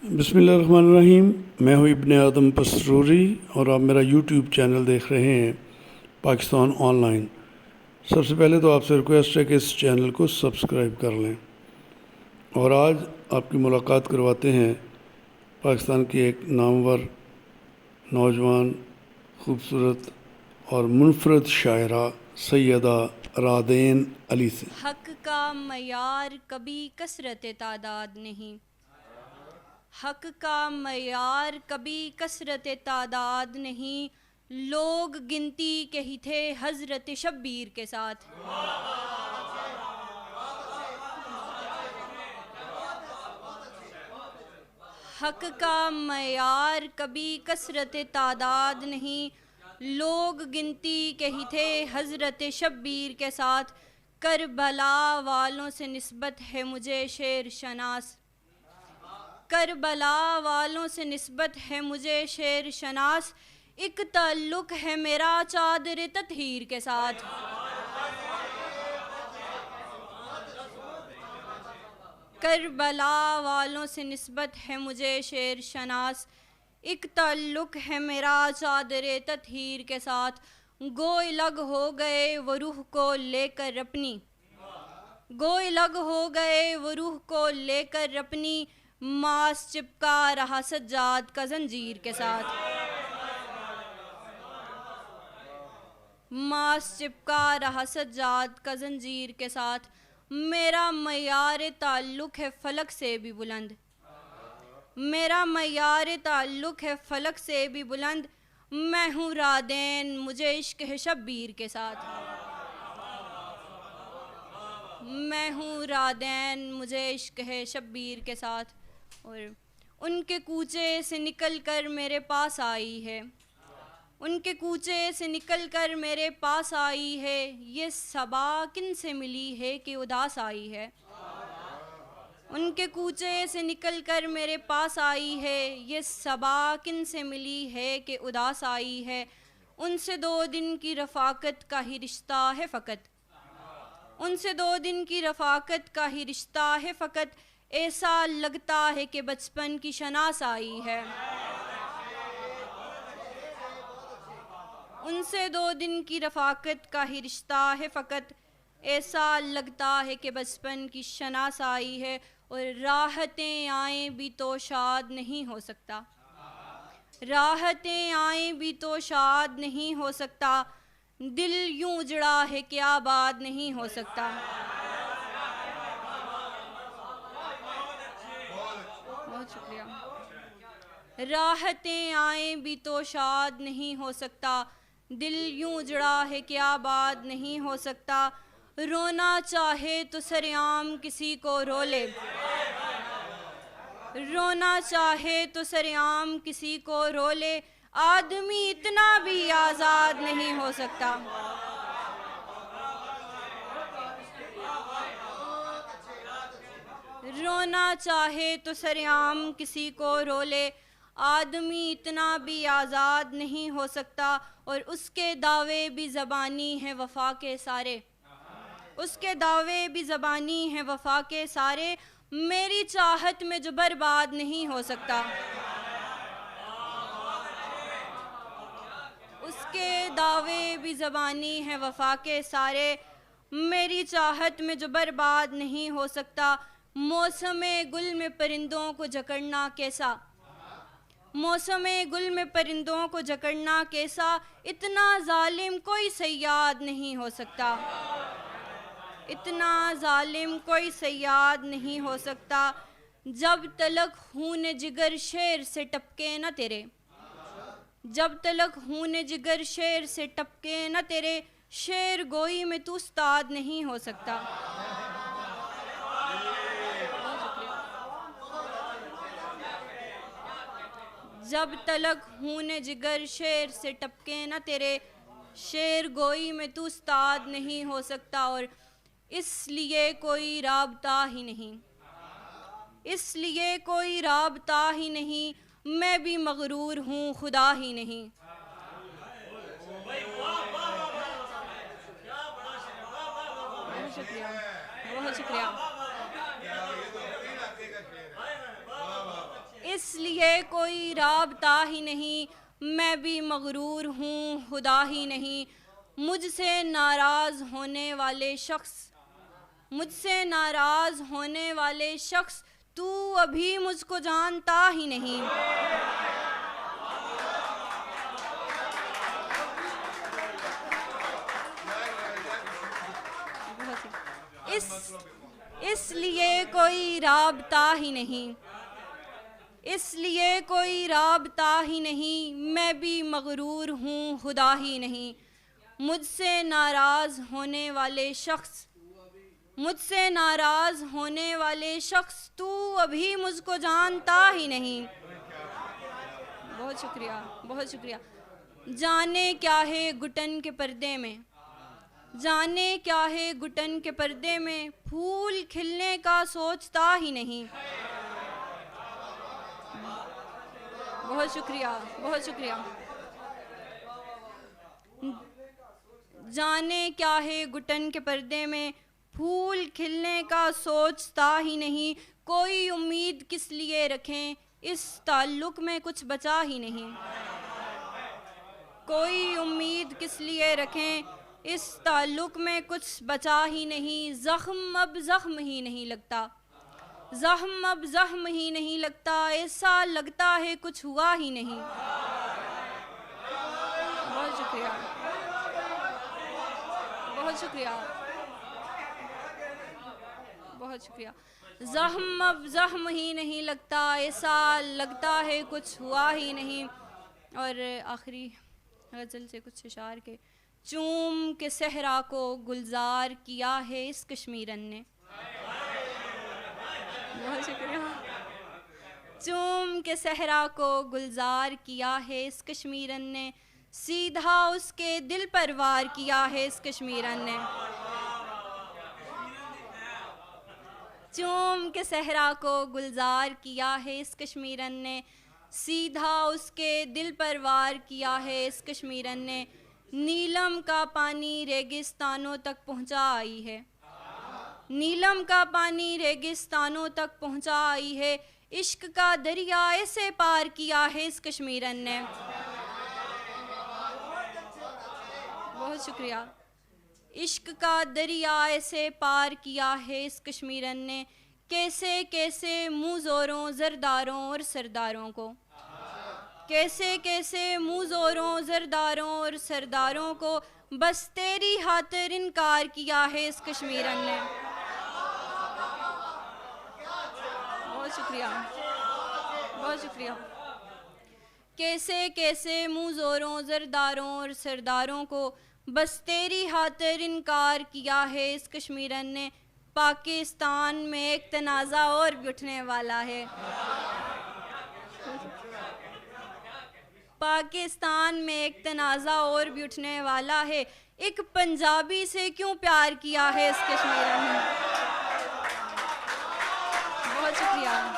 बिस्मिल्लाहिर्रहमानिर्रहीम। मैं हूँ इब्ने आदम पसरूरी और आप मेरा यूट्यूब चैनल देख रहे हैं पाकिस्तान ऑनलाइन। सबसे पहले तो आपसे रिक्वेस्ट है कि इस चैनल को सब्सक्राइब कर लें। और आज आपकी मुलाकात करवाते हैं पाकिस्तान की एक नामवर नौजवान, खूबसूरत और मुनफरद शायरा सैयदा रादेन अली से। हक का मयार कभी कसरत तादाद नहीं, हक का मयार कभी कसरत तादाद नहीं, लोग गिनती के ही थे हजरत शब्बीर के साथ। हक का मयार कभी कसरत तादाद नहीं, लोग गिनती के ही थे हजरत शब्बीर के साथ। करबला वालों से निस्बत है मुझे शेर शनास, करबला वालों से निस्बत है मुझे शेर शनास, एक ताल्लुक है मेरा चादर तत्हीर के साथ। करबला वालों से निस्बत है मुझे शेर शनास, एक ताल्लुक है मेरा चादर तत्हीर के साथ। गोए लग हो गए वो रूह को लेकर अपनी, गोए लग हो गए वो रूह को लेकर अपनी, मांस चिपका रहा सज्जाद का जंजीर के साथ। मांस चिपका रहा सज्जाद का जंजीर के साथ। मेरा मयार ताल्लुक है फलक से भी बुलंद, मेरा मयार ताल्लुक है फलक से भी बुलंद, मैं हूँ रादेन मुझे इश्क है शब्बीर के साथ। मैं हूँ रादेन मुझे इश्क है शब्बीर के साथ। और उनके कूचे से निकल कर मेरे पास आई है, उनके कूचे से निकल कर मेरे पास आई है, ये सबा किन से मिली है कि उदास आई है। उनके कूचे से निकल कर मेरे पास आई है, ये सबा किन से मिली है कि उदास आई है। उनसे 2 दिन की रफ़ाकत का ही रिश्ता है फ़कत, उनसे 2 दिन की रफ़ाकत का ही रिश्ता है फ़कत, ऐसा लगता है कि बचपन की शनास आई है। उनसे 2 दिन की रफ़ाकत का ही रिश्ता है फ़कत, ऐसा लगता है कि बचपन की शनास आई है। और राहतें आए भी तो शाद नहीं हो सकता, राहतें आए भी तो शाद नहीं हो सकता, दिल यूं उजड़ा है कि आबाद नहीं हो सकता। बहुत शुक्रिया। राहतें आए भी तो शाद नहीं हो सकता, दिल यूं उजड़ा है कि आबाद नहीं हो सकता। रोना चाहे तो सरेआम किसी को रो ले, रोना चाहे तो सरेआम किसी को रो ले, आदमी इतना भी आज़ाद नहीं हो सकता। रोना चाहे तो सरेआम किसी को रो ले, आदमी इतना भी आज़ाद नहीं हो सकता। और उसके दावे भी ज़बानी हैं वफ़ा के सारे, उसके दावे भी ज़बानी हैं वफ़ा के सारे, मेरी चाहत में जो बर्बाद नहीं हो सकता। उसके दावे भी ज़बानी हैं वफ़ा के सारे, मेरी चाहत में जो बर्बाद नहीं हो सकता। मौसमे गुल में परिंदों को जकड़ना कैसा, मौसमे गुल में परिंदों को जकड़ना कैसा, इतना जालिम कोई सयाद नहीं हो सकता, इतना जालिम कोई सयाद नहीं हो सकता। जब तलक खून जिगर शेर से टपके न तेरे, जब तलक खून जिगर शेर से टपके न तेरे, शेर गोई में तू उस्ताद नहीं हो सकता। जब तलक खून जिगर शेर से टपके न तेरे, शेर गोई में तू उस्ताद नहीं हो सकता। और इसलिए कोई राबता ही नहीं, इसलिए कोई राबता ही नहीं, मैं भी मगरूर हूँ खुदा ही नहीं। बहुत शुक्रिया, बहुत शुक्रिया। इसलिए कोई राबता ही नहीं, मैं भी मगरूर हूँ खुदा ही नहीं। मुझसे नाराज़ होने वाले शख्स, मुझसे नाराज़ होने वाले शख्स, तू अभी मुझको जानता ही नहीं। इसलिए कोई राबता ही नहीं, इसलिए कोई राबता ही नहीं, मैं भी मगरूर हूँ खुदा ही नहीं। मुझसे नाराज़ होने वाले शख्स, मुझसे नाराज़ होने वाले शख्स, तू अभी मुझको जानता ही नहीं। बहुत शुक्रिया, बहुत शुक्रिया। जाने क्या है घुटन के पर्दे में, जाने क्या है घुटन के पर्दे में, फूल खिलने का सोचता ही नहीं। बहुत शुक्रिया, बहुत शुक्रिया। जाने क्या है घुटन के पर्दे में, फूल खिलने का सोचता ही नहीं। कोई उम्मीद किस लिए रखें, इस ताल्लुक में कुछ बचा ही नहीं। कोई उम्मीद किस लिए रखें, इस ताल्लुक में कुछ बचा ही नहीं। ज़ख्म अब ज़ख्म ही नहीं लगता, ज़ख्म अब ज़ख्म ही नहीं लगता, ऐसा लगता है कुछ हुआ ही नहीं। बहुत शुक्रिया, बहुत शुक्रिया, बहुत शुक्रिया। ज़ख्म अब ज़ख्म ही नहीं लगता, ऐसा लगता है कुछ हुआ ही नहीं। और आखिरी गज़ल से कुछ इशार के। चूम के सहरा को गुलजार किया है इस कश्मीरन ने। बहुत शुक्रिया। चूम के सहरा को गुलजार किया है इस कश्मीरन ने, सीधा उसके दिल पर वार किया है इस कश्मीरन ने। चूम के सहरा को गुलजार किया है इस कश्मीरन ने, सीधा उसके दिल पर वार किया है इस कश्मीरन ने। नीलम का पानी रेगिस्तानों तक पहुंचा आई है, नीलम का पानी रेगिस्तानों तक पहुंचा आई है। इश्क का दरिया ऐसे पार किया है इस कश्मीरन ने। बहुत शुक्रिया। इश्क का दरिया ऐसे पार किया है इस कश्मीरन ने। कैसे कैसे मुँह जोरों जरदारों और सरदारों को, कैसे कैसे मुँह जोरों जरदारों और सरदारों को, बस तेरी खातिर इनकार किया है इस कश्मीरन ने। बहुत शुक्रिया, बहुत शुक्रिया। कैसे कैसे मुँह जोरों जरदारों और सरदारों को, बस तेरी खातिर इनकार किया है इस कश्मीरन ने। पाकिस्तान में एक तनाज़ा और भी उठने वाला है, पाकिस्तान में एक तनाज़ा और भी उठने वाला है। एक पंजाबी से क्यों प्यार किया है इस कश्मीर में। बहुत शुक्रिया।